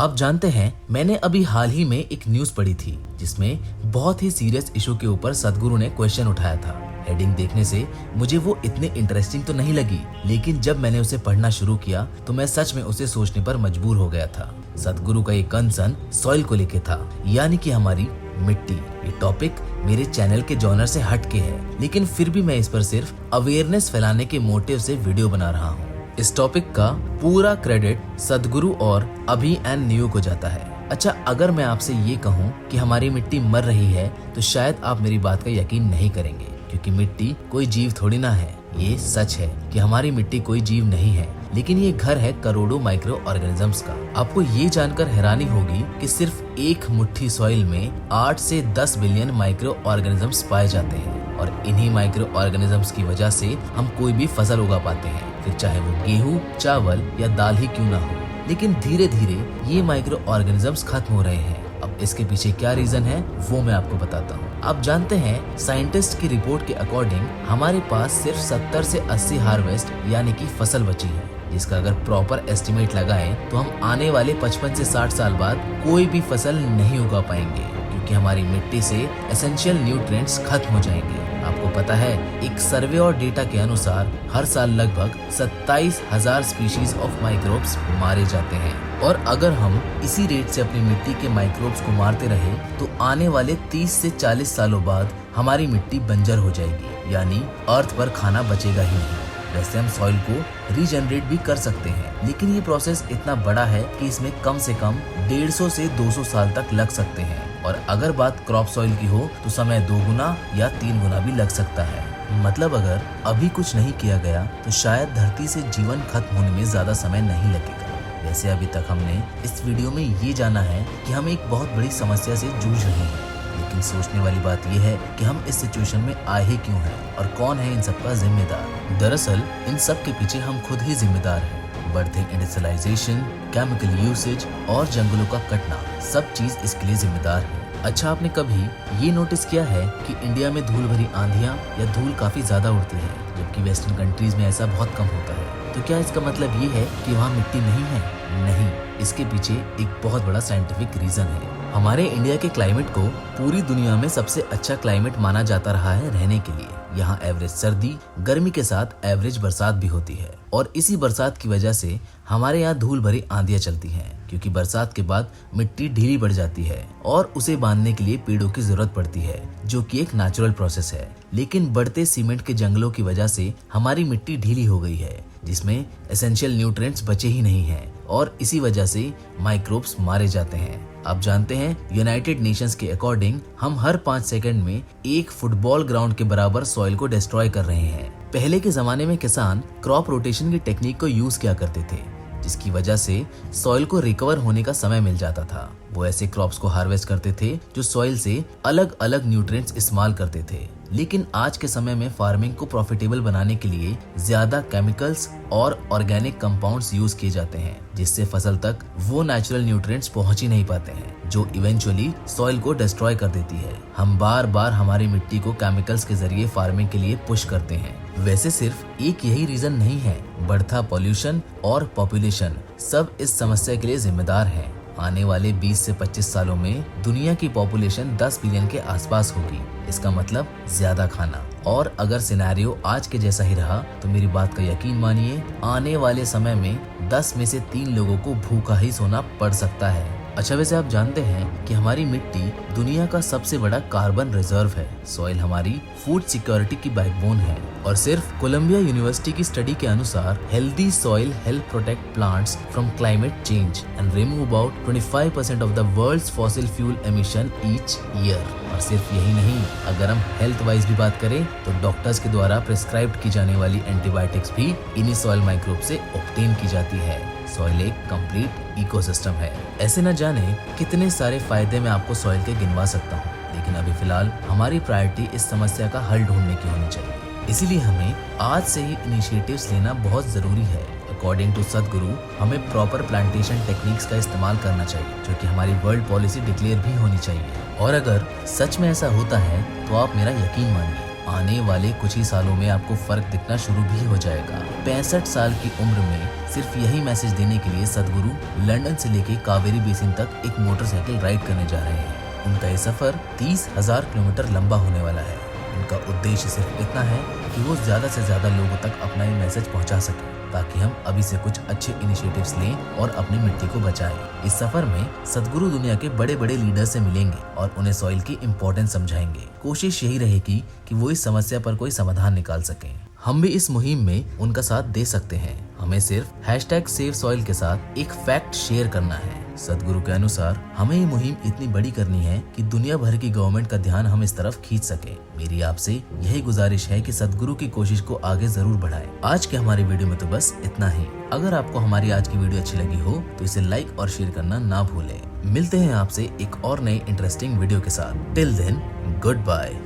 आप जानते हैं, मैंने अभी हाल ही में एक न्यूज पढ़ी थी जिसमें बहुत ही सीरियस इशू के ऊपर सदगुरु ने क्वेश्चन उठाया था। हेडिंग देखने से मुझे वो इतने इंटरेस्टिंग तो नहीं लगी, लेकिन जब मैंने उसे पढ़ना शुरू किया तो मैं सच में उसे सोचने पर मजबूर हो गया था। सदगुरु का ये कंसर्न सॉइल को लेके था, यानी कि हमारी मिट्टी। ये टॉपिक मेरे चैनल के जॉनर से हटके है, लेकिन फिर भी मैं इस पर सिर्फ अवेयरनेस फैलाने के मोटिव से वीडियो बना रहा हूँ। इस टॉपिक का पूरा क्रेडिट सदगुरु और अभी एंड न्यू को जाता है। अच्छा, अगर मैं आपसे ये कहूँ कि हमारी मिट्टी मर रही है तो शायद आप मेरी बात का यकीन नहीं करेंगे, क्योंकि मिट्टी कोई जीव थोड़ी ना है। ये सच है कि हमारी मिट्टी कोई जीव नहीं है, लेकिन ये घर है करोड़ों माइक्रो ऑर्गेनिजम्स का। आपको ये जानकर हैरानी होगी कि सिर्फ एक मुट्ठी सॉइल में 8 से 10 बिलियन माइक्रो ऑर्गेनिजम्स पाए जाते हैं, और इन्हीं माइक्रो ऑर्गेनिजम्स की वजह से हम कोई भी फसल उगा पाते हैं, फिर चाहे वो गेहूं, चावल या दाल ही क्यों ना हो। लेकिन धीरे धीरे ये माइक्रो ऑर्गेनिजम्स खत्म हो रहे हैं। अब इसके पीछे क्या रीजन है वो मैं आपको बताता हूँ। आप जानते हैं, साइंटिस्ट की रिपोर्ट के अकॉर्डिंग हमारे पास सिर्फ 70 से 80 हार्वेस्ट यानी कि फसल बची है, जिसका अगर प्रॉपर एस्टिमेट लगाएं तो हम आने वाले 55 से 60 साल बाद कोई भी फसल नहीं उगा पाएंगे, क्योंकि हमारी मिट्टी से एसेंशियल न्यूट्रिएंट्स खत्म हो जाएंगे। आपको पता है, एक सर्वे और डेटा के अनुसार हर साल लगभग 27,000 स्पीशीज ऑफ माइक्रोब्स मारे जाते हैं, और अगर हम इसी रेट से अपनी मिट्टी के माइक्रोब्स को मारते रहे तो आने वाले 30 से 40 सालों बाद हमारी मिट्टी बंजर हो जाएगी, यानी अर्थ पर खाना बचेगा ही नहीं। वैसे हम सॉइल को रीजनरेट भी कर सकते हैं, लेकिन ये प्रोसेस इतना बड़ा है कि इसमें कम से कम 150 से 200 साल तक लग सकते हैं, और अगर बात क्रॉप सॉइल की हो तो समय 2 गुना या 3 गुना भी लग सकता है। मतलब अगर अभी कुछ नहीं किया गया तो शायद धरती से जीवन खत्म होने में ज्यादा समय नहीं लगेगा। वैसे अभी तक हमने इस वीडियो में ये जाना है कि हम एक बहुत बड़ी समस्या से जूझ रहे हैं, लेकिन सोचने वाली बात यह है कि हम इस सिचुएशन में आए ही क्यों हैं और कौन है इन सब का जिम्मेदार। दरअसल इन सब के पीछे हम खुद ही जिम्मेदार हैं। बढ़ते इंडस्ट्रियलाइजेशन, केमिकल यूसेज और जंगलों का कटना, सब चीज इसके लिए जिम्मेदार है। अच्छा, आपने कभी ये नोटिस किया है कि इंडिया में धूल भरी आंधियां या धूल काफी ज्यादा उड़ती है, जबकि वेस्टर्न कंट्रीज में ऐसा बहुत कम होता है। तो क्या इसका मतलब ये है कि वहाँ मिट्टी नहीं है? नहीं, इसके पीछे एक बहुत बड़ा साइंटिफिक रीजन है। हमारे इंडिया के क्लाइमेट को पूरी दुनिया में सबसे अच्छा क्लाइमेट माना जाता रहा है रहने के लिए। यहाँ एवरेज सर्दी, गर्मी के साथ एवरेज बरसात भी होती है, और इसी बरसात की वजह से हमारे यहाँ धूल भरी आंधियां चलती हैं, क्योंकि बरसात के बाद मिट्टी ढीली पड़ जाती है और उसे बांधने के लिए पेड़ों की जरूरत पड़ती है, जो कि एक नेचुरल प्रोसेस है। लेकिन बढ़ते सीमेंट के जंगलों की वजह से हमारी मिट्टी ढीली हो गई है, जिसमें एसेंशियल न्यूट्रिएंट्स बचे ही नहीं हैं, और इसी वजह से माइक्रोब्स मारे जाते हैं। आप जानते हैं, यूनाइटेड नेशंस के अकॉर्डिंग हम हर 5 सेकंड में एक फुटबॉल ग्राउंड के बराबर सॉइल को डिस्ट्रॉय कर रहे हैं। पहले के जमाने में किसान क्रॉप रोटेशन की टेक्निक को यूज किया करते थे, जिसकी वजह से सॉइल को रिकवर होने का समय मिल जाता था। वो ऐसे क्रॉप्स को हार्वेस्ट करते थे जो सॉइल से अलग अलग न्यूट्रिएंट्स इस्तेमाल करते थे। लेकिन आज के समय में फार्मिंग को प्रॉफिटेबल बनाने के लिए ज्यादा केमिकल्स और ऑर्गेनिक कंपाउंड्स यूज किए जाते हैं, जिससे फसल तक वो नेचुरल न्यूट्रिएंट्स पहुंच ही नहीं पाते हैं, जो इवेंचुअली सॉइल को डिस्ट्रॉय कर देती है। हम बार बार हमारी मिट्टी को केमिकल्स के जरिए फार्मिंग के लिए पुश करते हैं। वैसे सिर्फ एक यही रीजन नहीं है, बढ़ता पॉल्यूशन और पॉपुलेशन सब इस समस्या के लिए जिम्मेदार है। आने वाले 20 से 25 सालों में दुनिया की पॉपुलेशन 10 बिलियन के आसपास होगी। इसका मतलब ज्यादा खाना, और अगर सिनेरियो आज के जैसा ही रहा तो मेरी बात का यकीन मानिए, आने वाले समय में 10 में से 3 लोगों को भूखा ही सोना पड़ सकता है। अच्छा, वैसे आप जानते हैं कि हमारी मिट्टी दुनिया का सबसे बड़ा कार्बन रिजर्व है। सॉइल हमारी फूड सिक्योरिटी की बैकबोन है, और सिर्फ कोलंबिया यूनिवर्सिटी की स्टडी के अनुसार healthy soil help protect plants from climate change and remove about 25% of the world's fossil fuel emission each year. और सिर्फ यही नहीं, अगर हम हेल्थ वाइज भी बात करें तो डॉक्टर्स के द्वारा प्रिस्क्राइब की जाने वाली एंटीबायोटिक्स भी इन्हीं सॉइल माइक्रोब से ऑब्टेन की जाती है। सॉइल एक कंप्लीट इकोसिस्टम है। ऐसे न जाने कितने सारे फायदे मैं आपको सॉइल के गिनवा सकता हूँ, लेकिन अभी फिलहाल हमारी प्रायोरिटी इस समस्या का हल ढूंढने की होनी चाहिए। इसीलिए हमें आज से ही इनिशिएटिव्स लेना बहुत जरूरी है। अकॉर्डिंग टू सदगुरु, हमें प्रॉपर प्लांटेशन टेक्निक्स का इस्तेमाल करना चाहिए, जो कि हमारी वर्ल्ड पॉलिसी डिक्लेयर भी होनी चाहिए। और अगर सच में ऐसा होता है तो आप मेरा यकीन मानिए, आने वाले कुछ ही सालों में आपको फर्क दिखना शुरू भी हो जाएगा। 65 साल की उम्र में सिर्फ यही मैसेज देने के लिए सदगुरु लंदन से लेके कावेरी बेसिन तक एक मोटरसाइकिल राइड करने जा रहे हैं। उनका ये सफर 30,000 किलोमीटर लंबा होने वाला है। उनका उद्देश्य सिर्फ इतना है कि वो ज्यादा से ज्यादा लोगों तक अपना ये मैसेज पहुंचा सके, ताकि हम अभी से कुछ अच्छे इनिशिएटिव्स लें और अपनी मिट्टी को बचाएं। इस सफर में सदगुरु दुनिया के बड़े बड़े लीडर से मिलेंगे और उन्हें सॉइल की इम्पोर्टेंस समझाएंगे। कोशिश यही रहेगी कि वो इस समस्या पर कोई समाधान निकाल सकें। हम भी इस मुहिम में उनका साथ दे सकते हैं। हमें सिर्फ #SaveSoil के साथ एक फैक्ट शेयर करना है। सदगुरु के अनुसार हमें ये मुहिम इतनी बड़ी करनी है कि दुनिया भर की गवर्नमेंट का ध्यान हम इस तरफ खींच सके। मेरी आपसे यही गुजारिश है कि सदगुरु की कोशिश को आगे जरूर बढ़ाएं। आज के हमारी वीडियो में तो बस इतना ही। अगर आपको हमारी आज की वीडियो अच्छी लगी हो तो इसे लाइक और शेयर करना ना भूलें। मिलते हैं आपसे एक और नए इंटरेस्टिंग वीडियो के साथ। Till then, good bye.